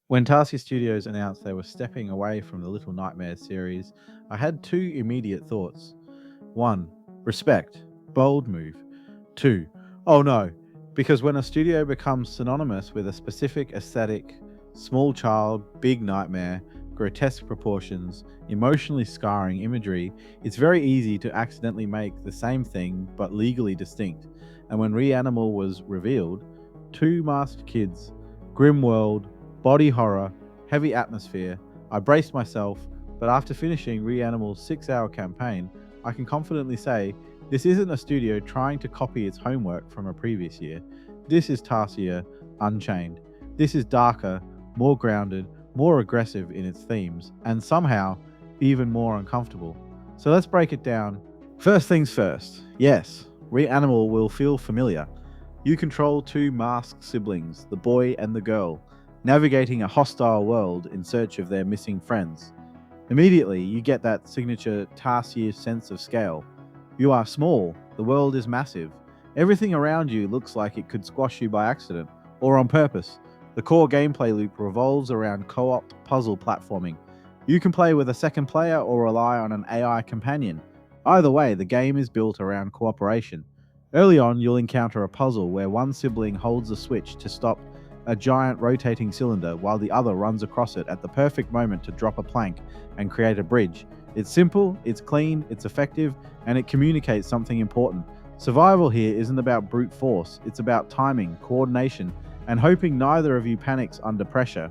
When Tarsier Studios announced they were stepping away from the Little Nightmares series, I had two immediate thoughts. One, respect, bold move. Two, oh no, because when a studio becomes synonymous with a specific aesthetic, small child, big nightmare, grotesque proportions, emotionally scarring imagery, it's very easy to accidentally make the same thing but legally distinct. And when Reanimal was revealed, two masked kids, grim world, body horror, heavy atmosphere, I braced myself, but after finishing Reanimal's 6-hour campaign, I can confidently say this isn't a studio trying to copy its homework from a previous year. This is Tarsier Unchained. This is darker, more grounded, more aggressive in its themes, and somehow even more uncomfortable. So let's break it down. First things first. Yes, Reanimal will feel familiar. You control two masked siblings, the boy and the girl, navigating a hostile world in search of their missing friends. Immediately, you get that signature Tarsier sense of scale. You are small, the world is massive. Everything around you looks like it could squash you by accident, or on purpose. The core gameplay loop revolves around co op puzzle platforming. You can play with a second player or rely on an AI companion. Either way, the game is built around cooperation. Early on, you'll encounter a puzzle where one sibling holds a switch to stop a giant rotating cylinder while the other runs across it at the perfect moment to drop a plank and create a bridge. It's simple, it's clean, it's effective, and it communicates something important. Survival here isn't about brute force, it's about timing, coordination, and hoping neither of you panics under pressure,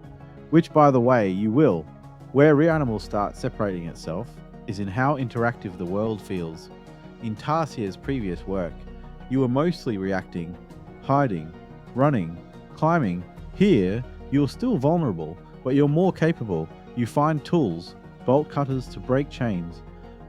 which, by the way, you will. Where Reanimal starts separating itself is in how interactive the world feels. In Tarsier's previous work, you were mostly reacting, hiding, running, climbing. Here, you're still vulnerable, but you're more capable. You find tools, bolt cutters to break chains,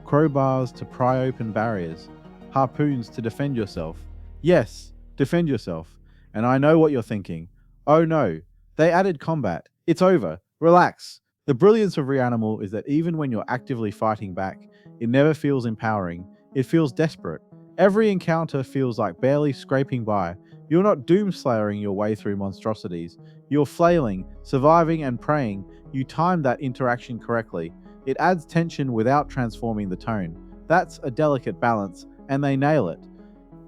crowbars to pry open barriers, harpoons to defend yourself. Yes, defend yourself. And I know what you're thinking. Oh no, they added combat. It's over. Relax. The brilliance of Reanimal is that even when you're actively fighting back, it never feels empowering. It feels desperate. Every encounter feels like barely scraping by. You're not doomslayering your way through monstrosities. You're flailing, surviving, and praying. You timed that interaction correctly. It adds tension without transforming the tone. That's a delicate balance, and they nail it.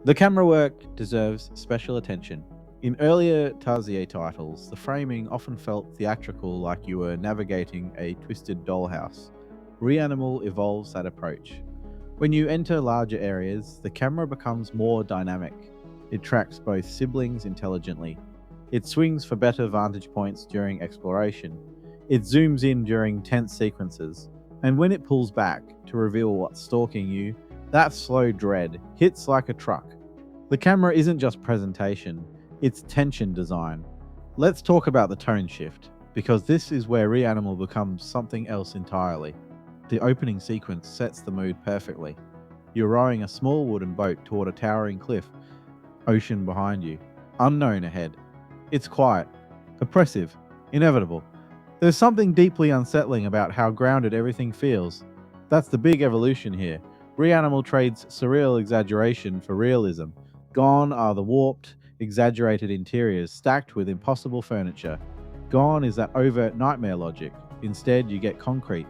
The camera work deserves special attention. In earlier Tarsier titles, the framing often felt theatrical, like you were navigating a twisted dollhouse. Reanimal evolves that approach. When you enter larger areas, the camera becomes more dynamic. It tracks both siblings intelligently. It swings for better vantage points during exploration. It zooms in during tense sequences. And when it pulls back to reveal what's stalking you, that slow dread hits like a truck. The camera isn't just presentation, it's tension design. Let's talk about the tone shift, because this is where Reanimal becomes something else entirely. The opening sequence sets the mood perfectly. You're rowing a small wooden boat toward a towering cliff, ocean behind you, unknown ahead. It's quiet, oppressive, inevitable. There's something deeply unsettling about how grounded everything feels. That's the big evolution here. Reanimal trades surreal exaggeration for realism. Gone are the warped, exaggerated interiors stacked with impossible furniture. Gone is that overt nightmare logic. Instead, you get concrete,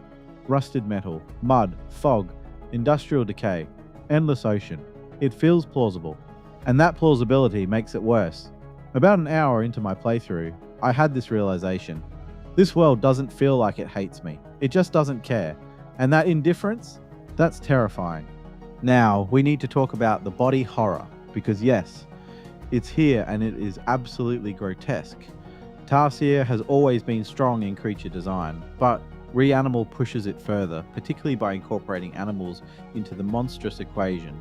rusted metal, mud, fog, industrial decay, endless ocean. It feels plausible. And that plausibility makes it worse. About an hour into my playthrough, I had this realization. This world doesn't feel like it hates me. It just doesn't care. And that indifference, that's terrifying. Now, we need to talk about the body horror, because yes, it's here and it is absolutely grotesque. Tarsier has always been strong in creature design, but Reanimal pushes it further, particularly by incorporating animals into the monstrous equation.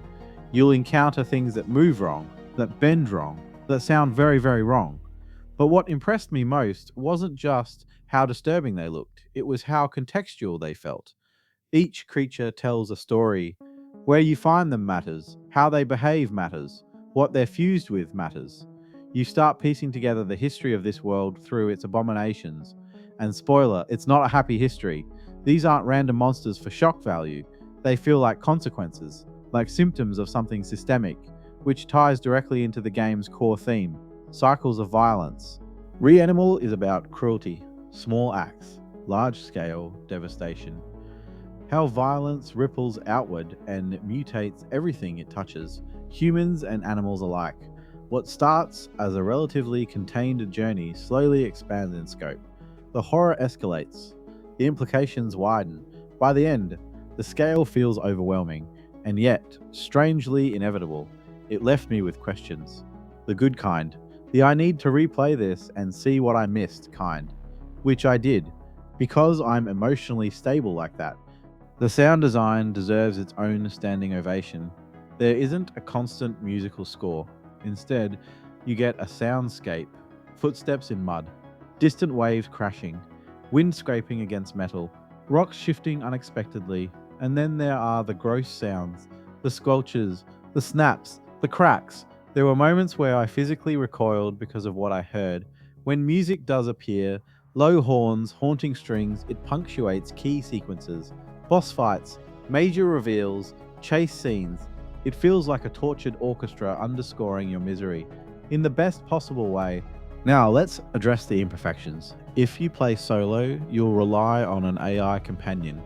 You'll encounter things that move wrong, that bend wrong, that sound very, very wrong. But what impressed me most wasn't just how disturbing they looked, it was how contextual they felt. Each creature tells a story. Where you find them matters, how they behave matters, what they're fused with matters. You start piecing together the history of this world through its abominations. And spoiler, it's not a happy history. These aren't random monsters for shock value. They feel like consequences, like symptoms of something systemic, which ties directly into the game's core theme, cycles of violence. Reanimal is about cruelty. Small acts, large scale devastation. How violence ripples outward and mutates everything it touches, humans and animals alike. What starts as a relatively contained journey slowly expands in scope. The horror escalates, the implications widen. By the end, the scale feels overwhelming, and yet, strangely inevitable. It left me with questions. The good kind, the I need to replay this and see what I missed kind, which I did, because I'm emotionally stable like that. The sound design deserves its own standing ovation. There isn't a constant musical score. Instead, you get a soundscape, footsteps in mud, distant waves crashing, wind scraping against metal, rocks shifting unexpectedly, and then there are the gross sounds, the squelches, the snaps, the cracks. There were moments where I physically recoiled because of what I heard. When music does appear, low horns, haunting strings, it punctuates key sequences. Boss fights, major reveals, chase scenes. It feels like a tortured orchestra underscoring your misery in the best possible way. Now, let's address the imperfections. If you play solo, you'll rely on an AI companion.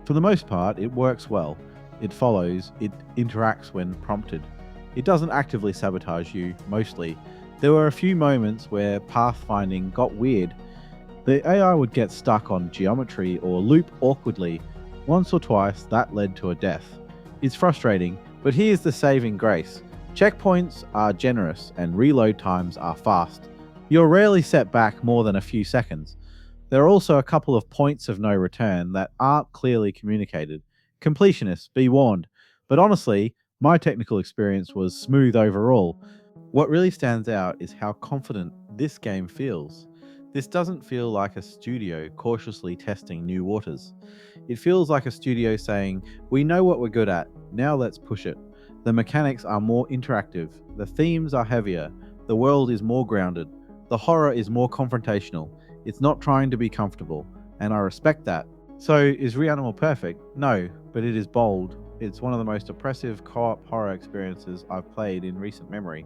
For the most part, it works well. It follows, it interacts when prompted. It doesn't actively sabotage you, mostly. There were a few moments where pathfinding got weird. The AI would get stuck on geometry or loop awkwardly. Once or twice, that led to a death. It's frustrating, but here's the saving grace. Checkpoints are generous and reload times are fast. You're rarely set back more than a few seconds. There are also a couple of points of no return that aren't clearly communicated. Completionists, be warned. But honestly, my technical experience was smooth overall. What really stands out is how confident this game feels. This doesn't feel like a studio cautiously testing new waters. It feels like a studio saying, we know what we're good at, now let's push it. The mechanics are more interactive, the themes are heavier, the world is more grounded, the horror is more confrontational. It's not trying to be comfortable, and I respect that. So, is REANIMAL perfect? No, but it is bold. It's one of the most oppressive co-op horror experiences I've played in recent memory.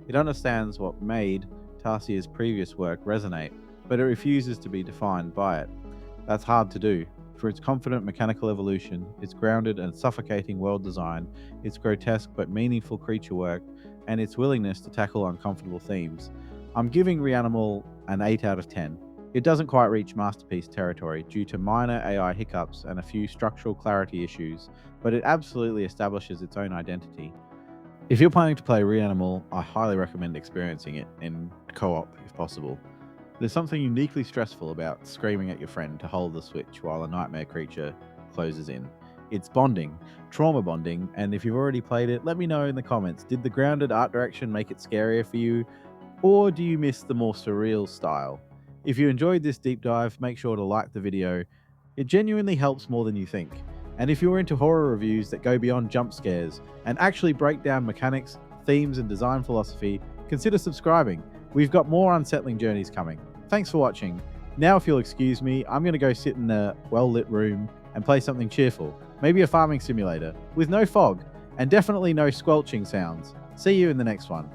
It understands what made Tarsier's previous work resonate, but it refuses to be defined by it. That's hard to do. For its confident mechanical evolution, its grounded and suffocating world design, its grotesque but meaningful creature work, and its willingness to tackle uncomfortable themes. I'm giving REANIMAL an 8 out of 10. It doesn't quite reach masterpiece territory due to minor AI hiccups and a few structural clarity issues, but it absolutely establishes its own identity. If you're planning to play REANIMAL, I highly recommend experiencing it in co-op if possible. There's something uniquely stressful about screaming at your friend to hold the switch while a nightmare creature closes in. It's bonding, trauma bonding, and if you've already played it, let me know in the comments. Did the grounded art direction make it scarier for you, or do you miss the more surreal style? If you enjoyed this deep dive, make sure to like the video. It genuinely helps more than you think. And if you're into horror reviews that go beyond jump scares and actually break down mechanics, themes, and design philosophy, consider subscribing. We've got more unsettling journeys coming. Thanks for watching. Now, if you'll excuse me, I'm going to go sit in a well-lit room and play something cheerful. Maybe a farming simulator with no fog and definitely no squelching sounds. See you in the next one.